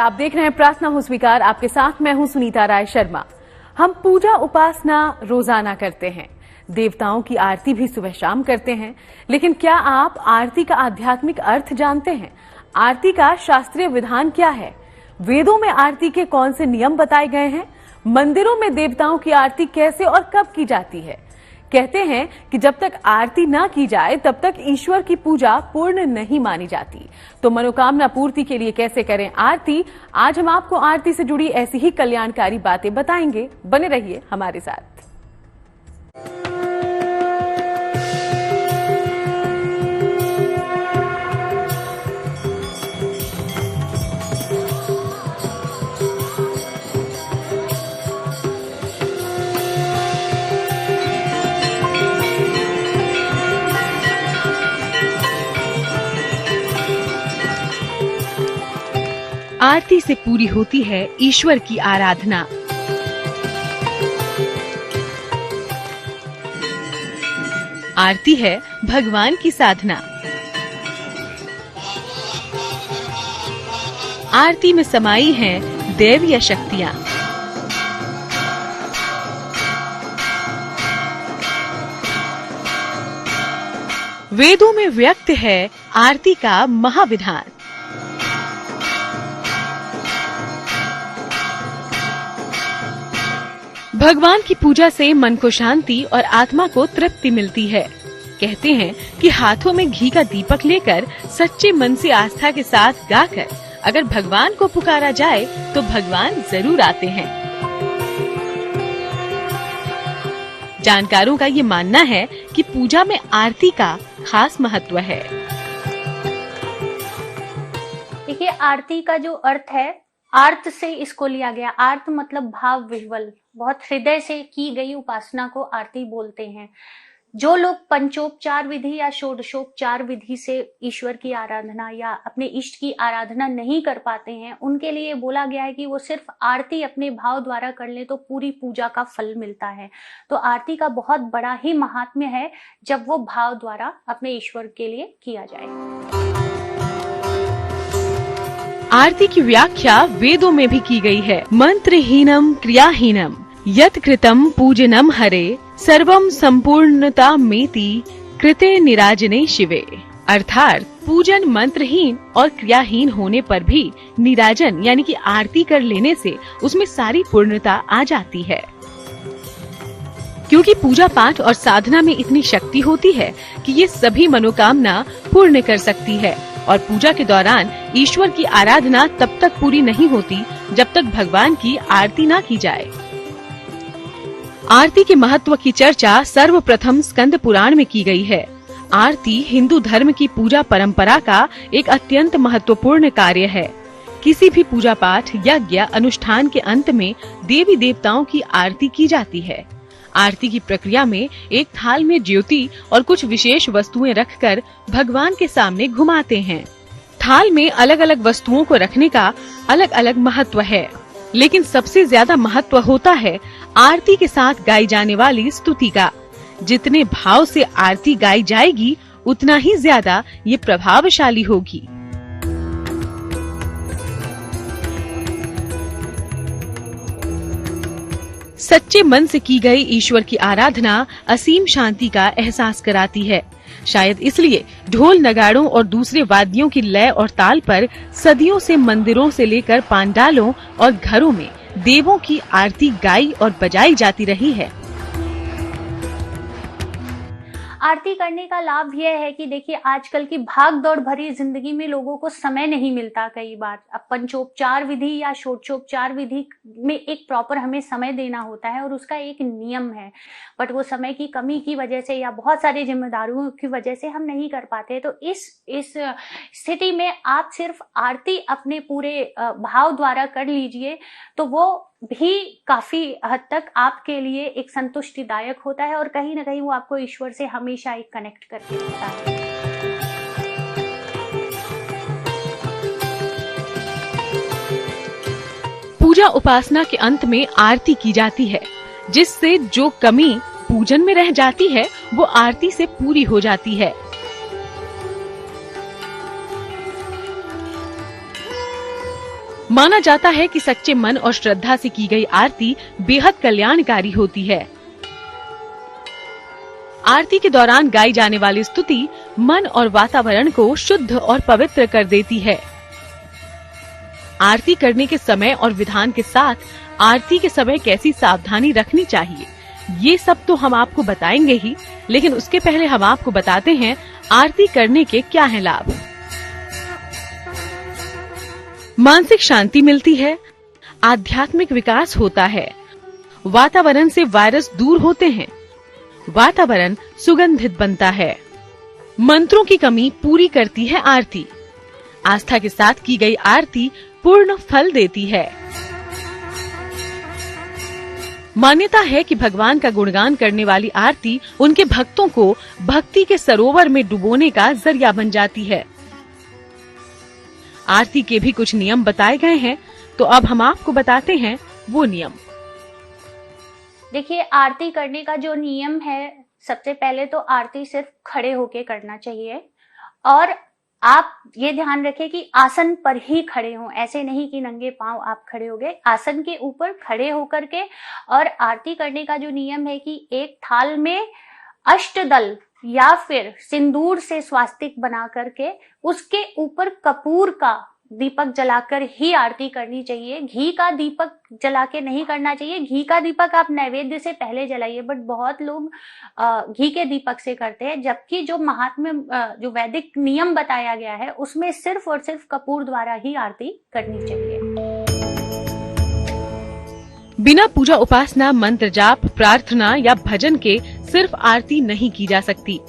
आप देख रहे हैं प्रार्थना हो स्वीकार। आपके साथ मैं हूं सुनीता राय शर्मा। हम पूजा उपासना रोजाना करते हैं, देवताओं की आरती भी सुबह शाम करते हैं, लेकिन क्या आप आरती का आध्यात्मिक अर्थ जानते हैं? आरती का शास्त्रीय विधान क्या है? वेदों में आरती के कौन से नियम बताए गए हैं? मंदिरों में देवताओं की आरती कैसे और कब की जाती है? कहते हैं कि जब तक आरती ना की जाए तब तक ईश्वर की पूजा पूर्ण नहीं मानी जाती। तो मनोकामना पूर्ति के लिए कैसे करें आरती? आज हम आपको आरती से जुड़ी ऐसी ही कल्याणकारी बातें बताएंगे। बने रहिए हमारे साथ। आरती से पूरी होती है ईश्वर की आराधना। आरती है भगवान की साधना। आरती में समाई हैं दैवीय शक्तियाँ। वेदों में व्यक्त है आरती का महाविधान। भगवान की पूजा से मन को शांति और आत्मा को तृप्ति मिलती है। कहते हैं कि हाथों में घी का दीपक लेकर सच्चे मन से आस्था के साथ गाकर अगर भगवान को पुकारा जाए तो भगवान जरूर आते हैं। जानकारों का ये मानना है कि पूजा में आरती का खास महत्व है। देखिए, आरती का जो अर्थ है, आर्त से इसको लिया गया। आर्त मतलब भाव विह्वल, बहुत हृदय से की गई उपासना को आरती बोलते हैं। जो लोग पंचोपचार विधि या षोडशोपचार विधि से ईश्वर की आराधना या अपने इष्ट की आराधना नहीं कर पाते हैं, उनके लिए बोला गया है कि वो सिर्फ आरती अपने भाव द्वारा कर ले तो पूरी पूजा का फल मिलता है। तो आरती का बहुत बड़ा ही महात्म्य है जब वो भाव द्वारा अपने ईश्वर के लिए किया जाए। आरती की व्याख्या वेदों में भी की गई है। मंत्रहीनम क्रियाहीनम यत् कृतम पूजनम हरे सर्वम संपूर्णता मेति कृते निराजने शिवे। अर्थात पूजन मंत्रहीन और क्रियाहीन होने पर भी निराजन यानी कि आरती कर लेने से उसमें सारी पूर्णता आ जाती है। क्योंकि पूजा पाठ और साधना में इतनी शक्ति होती है कि ये सभी मनोकामना पूर्ण कर सकती है। और पूजा के दौरान ईश्वर की आराधना तब तक पूरी नहीं होती जब तक भगवान की आरती ना की जाए। आरती के महत्व की चर्चा सर्वप्रथम स्कंद पुराण में की गई है। आरती हिंदू धर्म की पूजा परंपरा का एक अत्यंत महत्वपूर्ण कार्य है। किसी भी पूजा पाठ यज्ञ अनुष्ठान के अंत में देवी देवताओं की आरती की जाती है। आरती की प्रक्रिया में एक थाल में ज्योति और कुछ विशेष वस्तुएं रखकर भगवान के सामने घुमाते हैं। थाल में अलग अलग वस्तुओं को रखने का अलग अलग महत्व है, लेकिन सबसे ज्यादा महत्व होता है आरती के साथ गाई जाने वाली स्तुति का। जितने भाव से आरती गाई जाएगी उतना ही ज्यादा ये प्रभावशाली होगी। सच्चे मन से की गई ईश्वर की आराधना असीम शांति का एहसास कराती है। शायद इसलिए ढोल नगाड़ों और दूसरे वाद्यों की लय और ताल पर सदियों से मंदिरों से लेकर पांडालों और घरों में देवों की आरती गाई और बजाई जाती रही है। आरती करने का लाभ यह है कि देखिए, आजकल की भाग दौड़ भरी जिंदगी में लोगों को समय नहीं मिलता। कई बार अब पंचोपचार विधि या षोडशोपचार विधि में एक प्रॉपर हमें समय देना होता है और उसका एक नियम है, बट वो समय की कमी की वजह से या बहुत सारी जिम्मेदारियों की वजह से हम नहीं कर पाते। तो इस स्थिति में आप सिर्फ आरती अपने पूरे भाव द्वारा कर लीजिए तो वो भी काफी हद तक आपके लिए एक संतुष्टिदायक होता है और कहीं ना कहीं वो आपको ईश्वर से हमेशा एक कनेक्ट करके रखता है। पूजा उपासना के अंत में आरती की जाती है, जिससे जो कमी पूजन में रह जाती है वो आरती से पूरी हो जाती है। माना जाता है कि सच्चे मन और श्रद्धा से की गई आरती बेहद कल्याणकारी होती है। आरती के दौरान गाई जाने वाली स्तुति मन और वातावरण को शुद्ध और पवित्र कर देती है। आरती करने के समय और विधान के साथ आरती के समय कैसी सावधानी रखनी चाहिए, ये सब तो हम आपको बताएंगे ही, लेकिन उसके पहले हम आपको बताते हैं आरती करने के क्या हैं लाभ। मानसिक शांति मिलती है, आध्यात्मिक विकास होता है, वातावरण से वायरस दूर होते हैं, वातावरण सुगंधित बनता है, मंत्रों की कमी पूरी करती है आरती, आस्था के साथ की गई आरती पूर्ण फल देती है। मान्यता है कि भगवान का गुणगान करने वाली आरती उनके भक्तों को भक्ति के सरोवर में डुबोने का जरिया बन जाती है। आरती के भी कुछ नियम बताए गए हैं, तो अब हम आपको बताते हैं वो नियम। देखिए, आरती करने का जो नियम है, सबसे पहले तो आरती सिर्फ खड़े होके करना चाहिए और आप ये ध्यान रखें कि आसन पर ही खड़े हों, ऐसे नहीं कि नंगे पांव आप खड़े हो गए। आसन के ऊपर खड़े होकर के, और आरती करने का जो नियम है कि एक थाल में अष्टदल या फिर सिंदूर से स्वास्तिक बना करके उसके ऊपर कपूर का दीपक जलाकर ही आरती करनी चाहिए। घी का दीपक जला के नहीं करना चाहिए। घी का दीपक आप नैवेद्य से पहले जलाइए, बट बहुत लोग घी के दीपक से करते हैं, जबकि जो महात्म्य जो वैदिक नियम बताया गया है उसमें सिर्फ और सिर्फ कपूर द्वारा ही आरती करनी चाहिए। बिना पूजा उपासना, मंत्र जाप, प्रार्थना या भजन के सिर्फ आरती नहीं की जा सकती।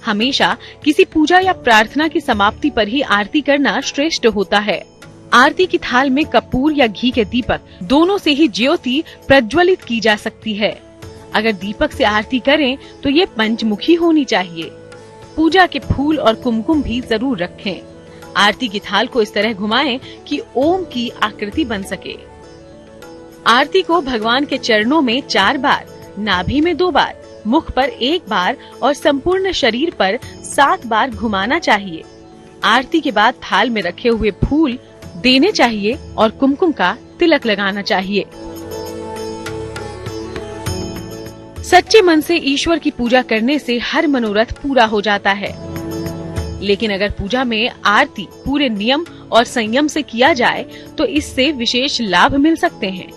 हमेशा किसी पूजा या प्रार्थना की समाप्ति पर ही आरती करना श्रेष्ठ होता है। आरती की थाल में कपूर या घी के दीपक दोनों से ही ज्योति प्रज्वलित की जा सकती है। अगर दीपक से आरती करें तो ये पंचमुखी होनी चाहिए। पूजा के फूल और कुमकुम भी जरूर रखें। आरती की थाल को इस तरह घुमाएं कि ओम की आकृति बन सके। आरती को भगवान के चरणों में 4 बार, नाभि में 2 बार, मुख पर 1 बार और संपूर्ण शरीर पर 7 बार घुमाना चाहिए। आरती के बाद थाल में रखे हुए फूल देने चाहिए और कुमकुम का तिलक लगाना चाहिए। सच्चे मन से ईश्वर की पूजा करने से हर मनोरथ पूरा हो जाता है। लेकिन अगर पूजा में आरती पूरे नियम और संयम से किया जाए तो इससे विशेष लाभ मिल सकते हैं।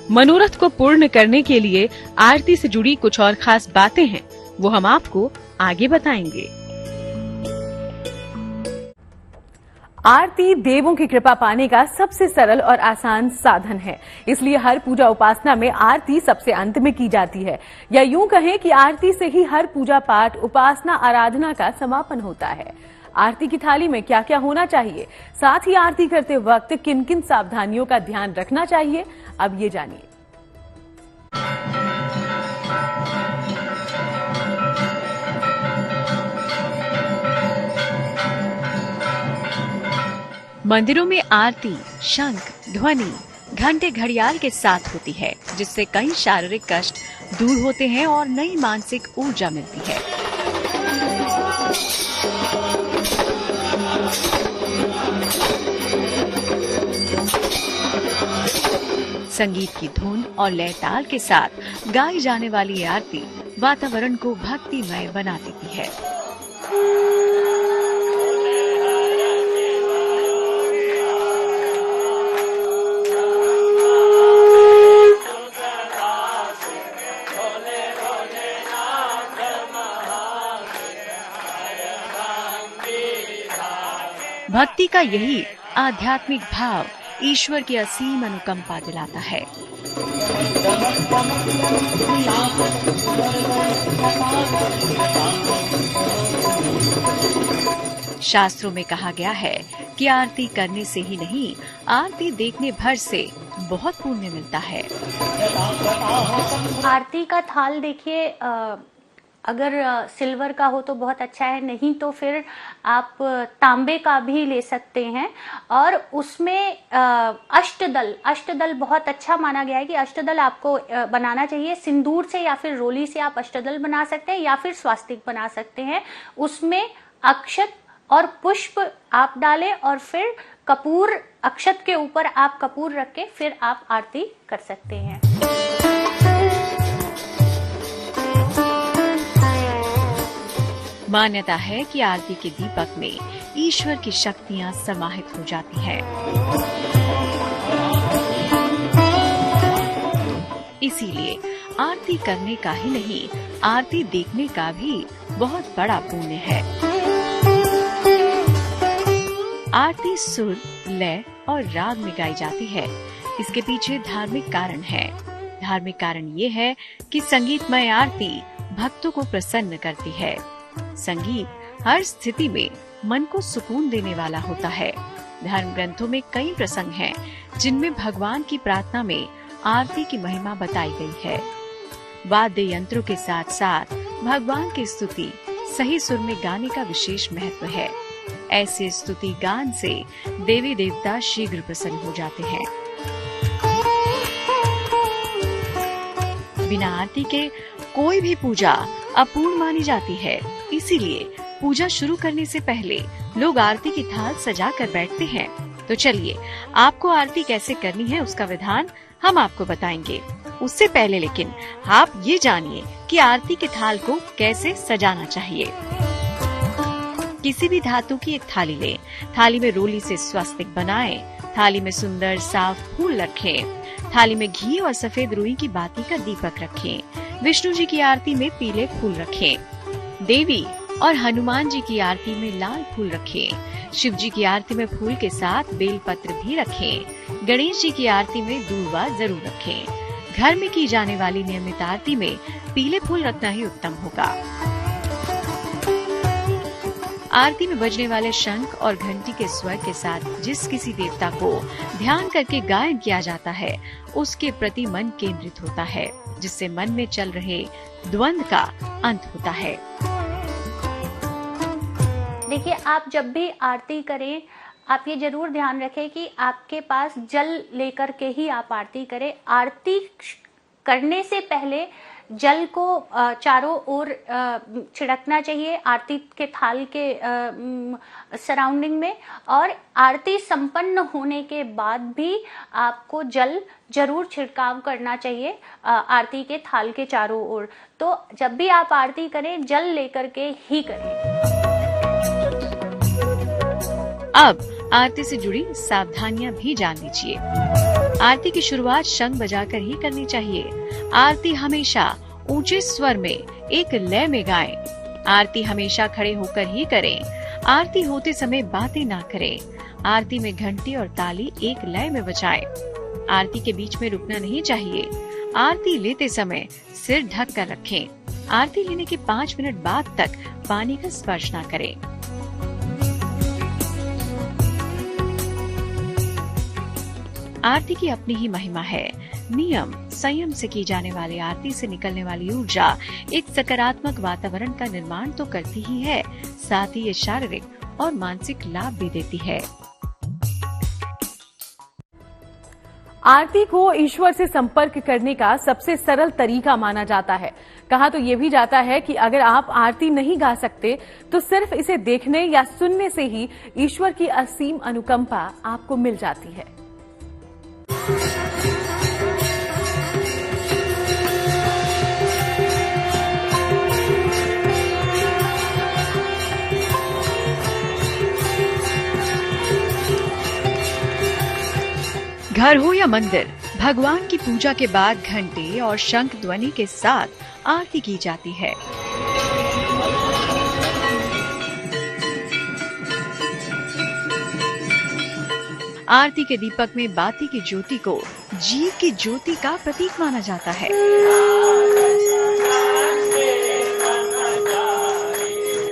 मनोरथ को पूर्ण करने के लिए आरती से जुड़ी कुछ और खास बातें हैं, वो हम आपको आगे बताएंगे। आरती देवों की कृपा पाने का सबसे सरल और आसान साधन है, इसलिए हर पूजा उपासना में आरती सबसे अंत में की जाती है, या यूं कहें कि आरती से ही हर पूजा पाठ, उपासना, आराधना का समापन होता है। आरती की थाली में क्या क्या होना चाहिए, साथ ही आरती करते वक्त किन किन सावधानियों का ध्यान रखना चाहिए, अब ये जानिए। मंदिरों में आरती शंख, ध्वनि, घंटे, घड़ियाल के साथ होती है, जिससे कई शारीरिक कष्ट दूर होते हैं और नई मानसिक ऊर्जा मिलती है। संगीत की धुन और लय ताल के साथ गाई जाने वाली आरती वातावरण को भक्तिमय बना देती है। भक्ति का यही आध्यात्मिक भाव ईश्वर की असीम अनुकंपा दिलाता है। शास्त्रों में कहा गया है कि आरती करने से ही नहीं, आरती देखने भर से बहुत पुण्य मिलता है। आरती का थाल देखिए, अगर सिल्वर का हो तो बहुत अच्छा है, नहीं तो फिर आप तांबे का भी ले सकते हैं। और उसमें अष्टदल बहुत अच्छा माना गया है कि अष्टदल आपको बनाना चाहिए। सिंदूर से या फिर रोली से आप अष्टदल बना सकते हैं या फिर स्वास्तिक बना सकते हैं। उसमें अक्षत और पुष्प आप डालें और फिर कपूर, अक्षत के ऊपर आप कपूर रख के फिर आप आरती कर सकते हैं। मान्यता है कि आरती के दीपक में ईश्वर की शक्तियां समाहित हो जाती हैं। इसीलिए आरती करने का ही नहीं, आरती देखने का भी बहुत बड़ा पुण्य है। आरती सुर, लय और राग में गाई जाती है। इसके पीछे धार्मिक कारण है। धार्मिक कारण ये है कि संगीतमय आरती भक्तों को प्रसन्न करती है। संगीत हर स्थिति में मन को सुकून देने वाला होता है। धर्म ग्रंथों में कई प्रसंग हैं जिनमें भगवान की प्रार्थना में आरती की महिमा बताई गई है। वाद्य यंत्रों के साथ साथ भगवान की स्तुति सही सुर में गाने का विशेष महत्व है। ऐसे स्तुति गान से देवी देवता शीघ्र प्रसन्न हो जाते हैं। बिना आरती के कोई भी पूजा अपूर्ण मानी जाती है। इसीलिए पूजा शुरू करने से पहले लोग आरती की थाल सजा कर बैठते हैं। तो चलिए आपको आरती कैसे करनी है उसका विधान हम आपको बताएंगे। उससे पहले लेकिन आप ये जानिए कि आरती के थाल को कैसे सजाना चाहिए। किसी भी धातु की एक थाली लें। थाली में रोली से स्वस्तिक बनाएं। थाली में सुंदर साफ फूल रखें। थाली में घी और सफेद रुई की बाती का दीपक रखें। विष्णु जी की आरती में पीले फूल रखें। देवी और हनुमान जी की आरती में लाल फूल रखें। शिव जी की आरती में फूल के साथ बेलपत्र भी रखें। गणेश जी की आरती में दूर्वा जरूर रखें। घर में की जाने वाली नियमित आरती में पीले फूल रखना ही उत्तम होगा। आरती में बजने वाले शंख और घंटी के स्वर के साथ जिस किसी देवता को ध्यान करके गायन किया जाता है उसके प्रति मन केंद्रित होता है, जिससे मन में चल रहे द्वंद्व का अंत होता है। देखिए, आप जब भी आरती करें आप ये जरूर ध्यान रखें कि आपके पास जल लेकर के ही आप आरती करें। आरती करने से पहले जल को चारों ओर छिड़कना चाहिए आरती के थाल के सराउंडिंग में, और आरती संपन्न होने के बाद भी आपको जल जरूर छिड़काव करना चाहिए आरती के थाल के चारों ओर। तो जब भी आप आरती करें जल लेकर के ही करें। अब आरती से जुड़ी सावधानियां भी जान लीजिए। आरती की शुरुआत शंख बजाकर ही करनी चाहिए। आरती हमेशा ऊंचे स्वर में एक लय में गाएं। आरती हमेशा खड़े होकर ही करें। आरती होते समय बातें ना करें। आरती में घंटी और ताली एक लय में बजाएं। आरती के बीच में रुकना नहीं चाहिए। आरती लेते समय सिर ढक कर रखें। आरती लेने के 5 मिनट बाद तक पानी का स्पर्श ना करें। आरती की अपनी ही महिमा है। नियम संयम से की जाने वाली आरती से निकलने वाली ऊर्जा एक सकारात्मक वातावरण का निर्माण तो करती ही है, साथ ही ये शारीरिक और मानसिक लाभ भी देती है। आरती को ईश्वर से संपर्क करने का सबसे सरल तरीका माना जाता है। कहा तो ये भी जाता है कि अगर आप आरती नहीं गा सकते तो सिर्फ इसे देखने या सुनने से ही ईश्वर की असीम अनुकंपा आपको मिल जाती है। घर हो या मंदिर, भगवान की पूजा के बाद घंटे और शंख ध्वनि के साथ आरती की जाती है। आरती के दीपक में बाती की ज्योति को जीव की ज्योति का प्रतीक माना जाता है।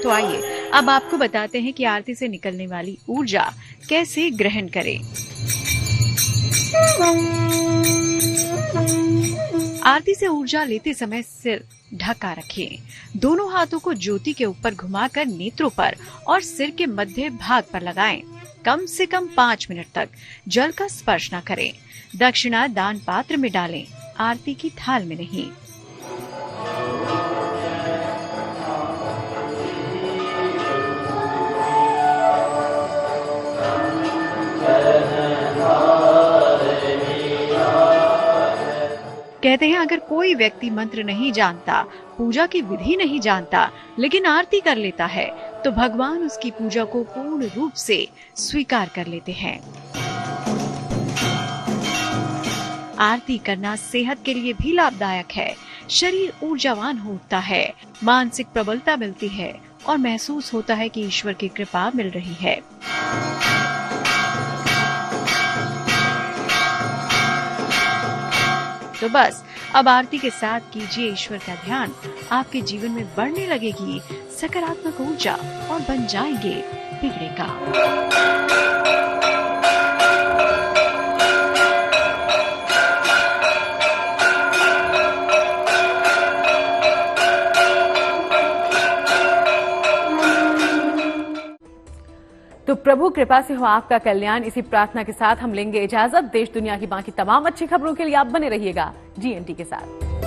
तो आइए अब आपको बताते हैं कि आरती से निकलने वाली ऊर्जा कैसे ग्रहण करें। आरती से ऊर्जा लेते समय सिर ढका रखें। दोनों हाथों को ज्योति के ऊपर घुमाकर नेत्रों पर और सिर के मध्य भाग पर लगाएं। कम से कम 5 मिनट तक जल का स्पर्श न करें। दक्षिणा दान पात्र में डालें, आरती की थाल में नहीं। कहते हैं अगर कोई व्यक्ति मंत्र नहीं जानता, पूजा की विधि नहीं जानता, लेकिन आरती कर लेता है तो भगवान उसकी पूजा को पूर्ण रूप से स्वीकार कर लेते हैं। आरती करना सेहत के लिए भी लाभदायक है। शरीर ऊर्जावान होता है, मानसिक प्रबलता मिलती है और महसूस होता है कि ईश्वर की कृपा मिल रही है। तो बस अब आरती के साथ कीजिए ईश्वर का ध्यान, आपके जीवन में बढ़ने लगेगी सकारात्मक ऊर्जा और बन जाएंगे बिगड़े काम। तो प्रभु कृपा से हो आपका कल्याण, इसी प्रार्थना के साथ हम लेंगे इजाजत। देश दुनिया की बाकी तमाम अच्छी खबरों के लिए आप बने रहिएगा GNT के साथ।